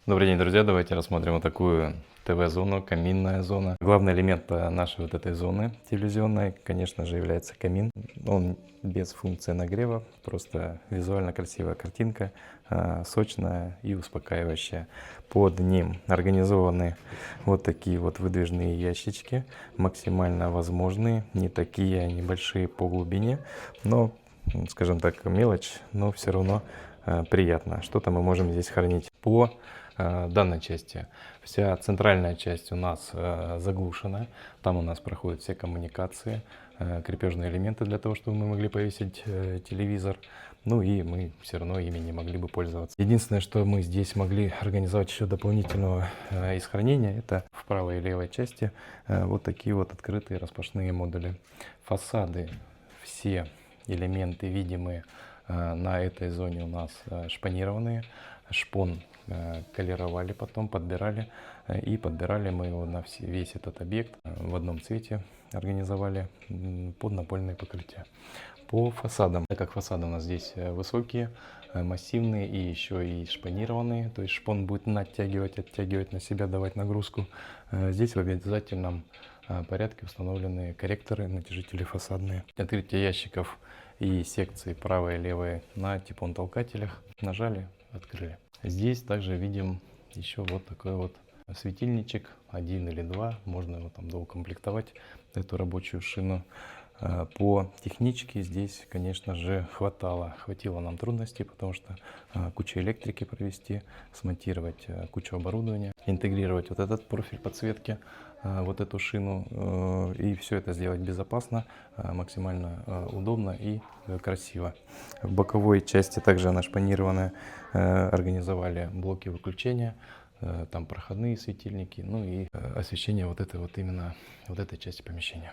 Добрый день, друзья! Давайте рассмотрим вот такую ТВ-зону, каминная зона. Главный элемент нашей вот этой зоны телевизионной, конечно же, является камин. Он без функции нагрева, просто визуально красивая картинка, сочная и успокаивающая. Под ним организованы вот такие вот выдвижные ящички, максимально возможные, не такие небольшие по глубине, но, скажем так, мелочь, но все равно приятно. Что-то мы можем здесь хранить. По данной части вся центральная часть у нас заглушена. Там у нас проходят все коммуникации, крепежные элементы для того, чтобы мы могли повесить телевизор. Ну и мы все равно ими не могли бы пользоваться. Единственное, что мы здесь могли организовать еще дополнительного из хранения, это в правой и левой части вот такие вот открытые распашные модули. Фасады, все элементы видимые на этой зоне у нас шпанированные. Шпон колеровали, потом подбирали, и подбирали мы его на весь этот объект в одном цвете, организовали под напольное покрытие. По фасадам, так как фасады у нас здесь высокие, массивные и еще и шпанированные, то есть шпон будет натягивать, оттягивать на себя, давать нагрузку. Здесь в обязательном порядке установлены корректоры, натяжители фасадные. Открытие ящиков и секции правой и левой на типон-толкателях. Нажали, открыли. Здесь также видим еще вот такой вот светильничек, один или два, можно его там доукомплектовать, эту рабочую шину. По техничке здесь, конечно же, хватило нам трудностей, потому что кучу электрики провести, смонтировать кучу оборудования, интегрировать вот этот профиль подсветки, вот эту шину, и все это сделать безопасно, максимально удобно и красиво. В боковой части также нашпанированная, организовали блоки выключения, там проходные светильники, ну и освещение вот этой вот именно вот этой части помещения.